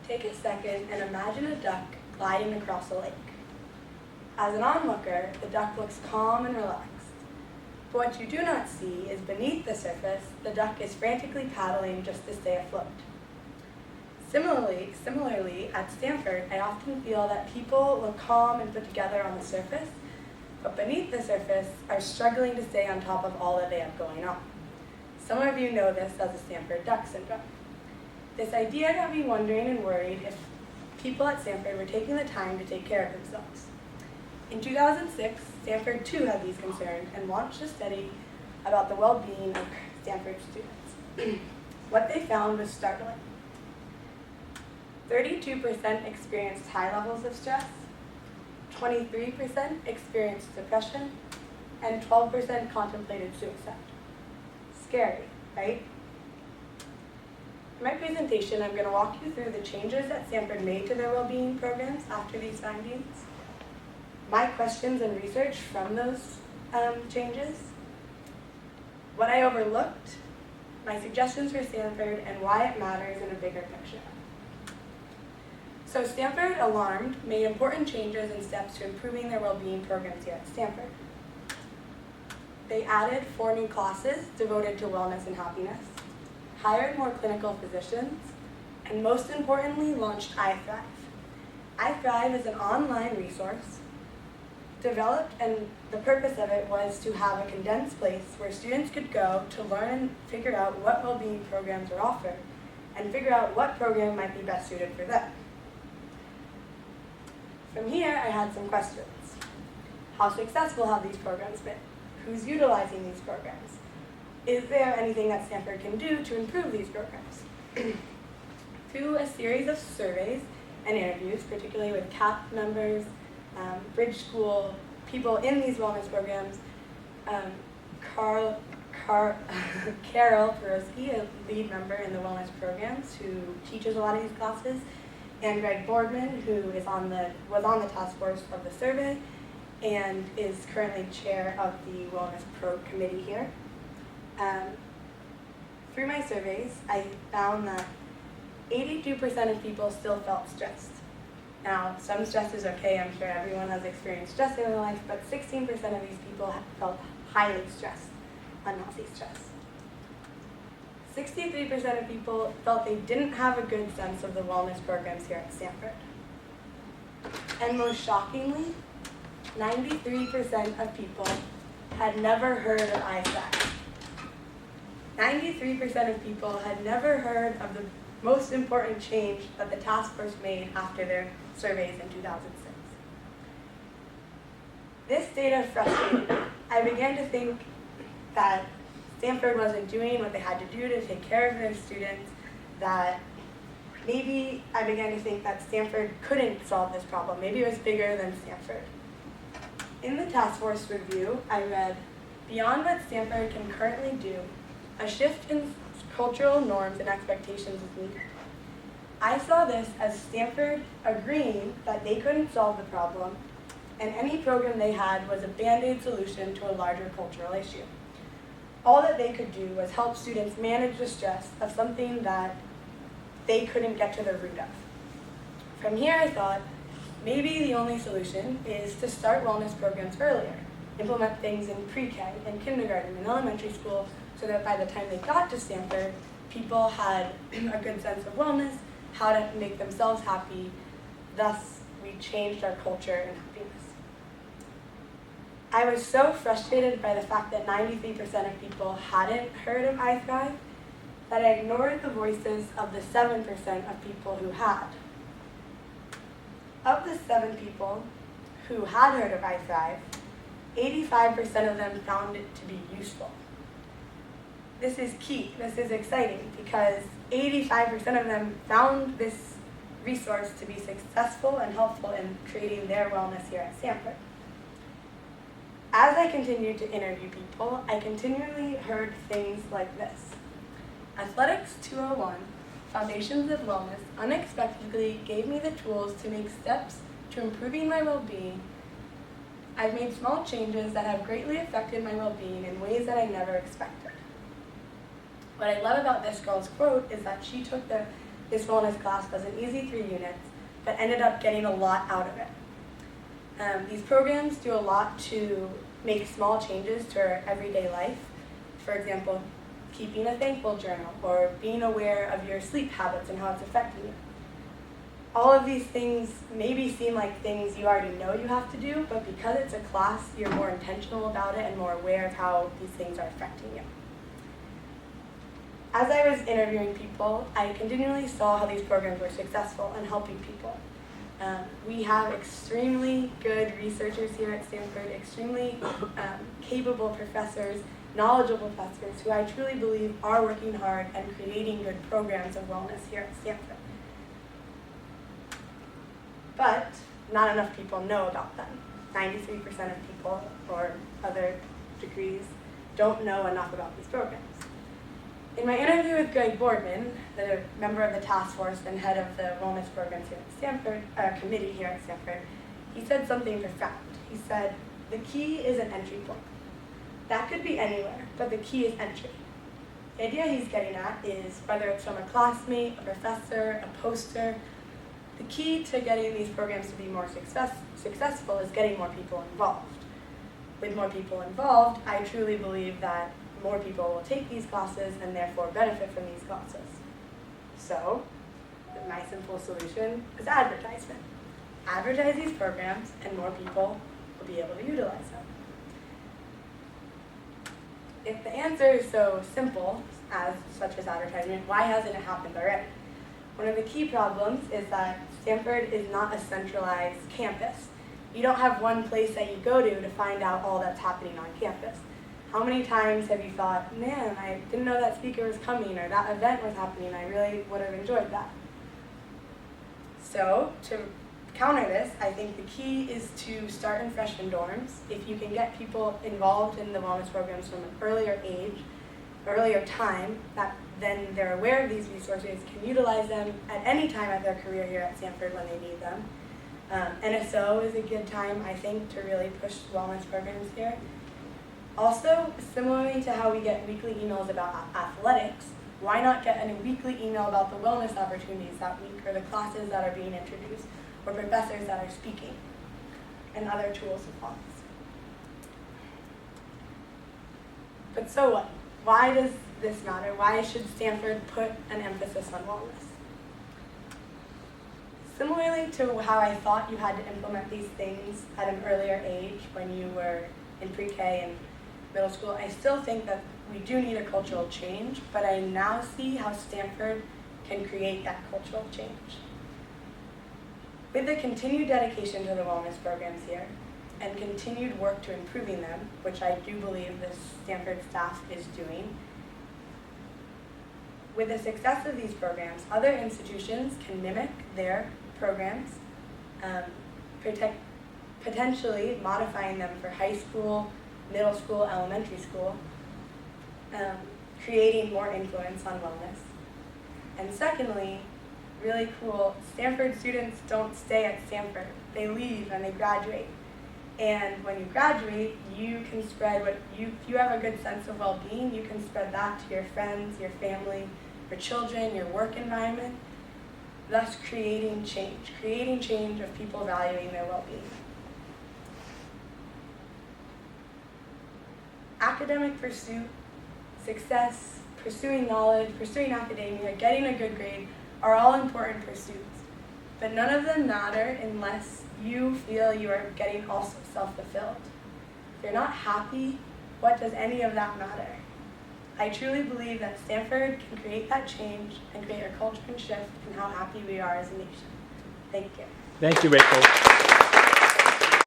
Take a second and imagine a duck gliding across a lake. As an onlooker, the duck looks calm and relaxed. But what you do not see is beneath the surface, the duck is frantically paddling just to stay afloat. Similarly, at Stanford, I often feel that people look calm and put together on the surface, but beneath the surface are struggling to stay on top of all that they have going on. Some of you know this as the Stanford duck syndrome. This idea got me wondering and worried if people at Stanford were taking the time to take care of themselves. In 2006, Stanford too had these concerns and launched a study about the well-being of Stanford students. What they found was startling. 32% experienced high levels of stress, 23% experienced depression, and 12% contemplated suicide. Scary, right? In my presentation, I'm going to walk you through the changes that Stanford made to their well-being programs after these findings, my questions and research from those changes, what I overlooked, my suggestions for Stanford, and why it matters in a bigger picture. So Stanford, alarmed, made important changes and steps to improving their well-being programs here at Stanford. They added 4 new classes devoted to wellness and happiness, hired more clinical physicians, and most importantly, launched iThrive. iThrive is an online resource developed, and the purpose of it was to have a condensed place where students could go to learn and figure out what well-being programs are offered, and figure out what program might be best suited for them. From here, I had some questions. How successful have these programs been? Who's utilizing these programs? Is there anything that Stanford can do to improve these programs? Through a series of surveys and interviews, particularly with CAP members, Bridge School, people in these wellness programs, Carol Perosky, a lead member in the wellness programs who teaches a lot of these classes, and Greg Boardman, who was on the task force of the survey and is currently chair of the Wellness Pro Committee here. Through my surveys, I found that 82% of people still felt stressed. Now, some stress is okay, I'm sure everyone has experienced stress in their life, but 16% of these people felt highly stressed, unhealthy stress. 63% of people felt they didn't have a good sense of the wellness programs here at Stanford. And most shockingly, 93% of people had never heard of iThrive. 93% of people had never heard of the most important change that the task force made after their surveys in 2006. This data frustrated me. I began to think that Stanford wasn't doing what they had to do to take care of their students, that maybe I began to think that Stanford couldn't solve this problem. Maybe it was bigger than Stanford. In the task force review, I read, beyond what Stanford can currently do, a shift in cultural norms and expectations is needed. I saw this as Stanford agreeing that they couldn't solve the problem, and any program they had was a band-aid solution to a larger cultural issue. All that they could do was help students manage the stress of something that they couldn't get to the root of. From here, I thought, maybe the only solution is to start wellness programs earlier, implement things in pre-K and kindergarten and elementary school so that by the time they got to Stanford, people had a good sense of wellness, how to make themselves happy. Thus, we changed our culture and happiness. I was so frustrated by the fact that 93% of people hadn't heard of iThrive that I ignored the voices of the 7% of people who had. Of the 7 people who had heard of iThrive, 85% of them found it to be useful. This is key, this is exciting, because 85% of them found this resource to be successful and helpful in creating their wellness here at Stanford. As I continued to interview people, I continually heard things like this. Athletics 201, Foundations of Wellness, unexpectedly gave me the tools to make steps to improving my well-being. I've made small changes that have greatly affected my well-being in ways that I never expected. What I love about this girl's quote is that she took the This wellness class was an easy 3 units, but ended up getting a lot out of it. These programs do a lot to make small changes to our everyday life. For example, keeping a thankful journal, or being aware of your sleep habits and how it's affecting you. All of these things maybe seem like things you already know you have to do, but because it's a class, you're more intentional about it and more aware of how these things are affecting you. As I was interviewing people, I continually saw how these programs were successful in helping people. We have extremely good researchers here at Stanford, extremely capable professors, knowledgeable professors who I truly believe are working hard and creating good programs of wellness here at Stanford. But not enough people know about them. 93% of people, or other degrees, don't know enough about these programs. In my interview with Greg Boardman, the member of the task force and head of the wellness programs here at Stanford, committee here at Stanford, he said something profound. He said, the key is an entry point. That could be anywhere, but the key is entry. The idea he's getting at is whether it's from a classmate, a professor, a poster, the key to getting these programs to be more successful is getting more people involved. With more people involved, I truly believe that more people will take these classes and therefore benefit from these classes. So, my simple solution is advertisement. Advertise these programs and more people will be able to utilize them. If the answer is so simple, such as advertisement, why hasn't it happened already? One of the key problems is that Stanford is not a centralized campus. You don't have one place that you go to find out all that's happening on campus. How many times have you thought, man, I didn't know that speaker was coming or that event was happening, I really would have enjoyed that. So, to counter this, I think the key is to start in freshman dorms. If you can get people involved in the wellness programs from an earlier age, earlier time, then they're aware of these resources, can utilize them at any time of their career here at Stanford when they need them. NSO is a good time, I think, to really push wellness programs here. Also, similarly to how we get weekly emails about athletics, why not get a weekly email about the wellness opportunities that week, or the classes that are being introduced, or professors that are speaking, and other tools of wellness. But so what? Why does this matter? Why should Stanford put an emphasis on wellness? Similarly to how I thought you had to implement these things at an earlier age when you were in pre-K and middle school, I still think that we do need a cultural change, but I now see how Stanford can create that cultural change. With the continued dedication to the wellness programs here, and continued work to improving them, which I do believe the Stanford staff is doing, with the success of these programs, other institutions can mimic their programs, potentially modifying them for high school, middle school, elementary school, creating more influence on wellness. And secondly, really cool, Stanford students don't stay at Stanford. They leave and they graduate. And when you graduate, you can spread if you have a good sense of well-being, you can spread that to your friends, your family, your children, your work environment, thus creating change of people valuing their well-being. Academic pursuit, success, pursuing knowledge, pursuing academia, getting a good grade are all important pursuits, but none of them matter unless you feel you are getting also self-fulfilled. If you're not happy, what does any of that matter? I truly believe that Stanford can create that change and create a culture and shift in how happy we are as a nation. Thank you. Thank you, Rachel.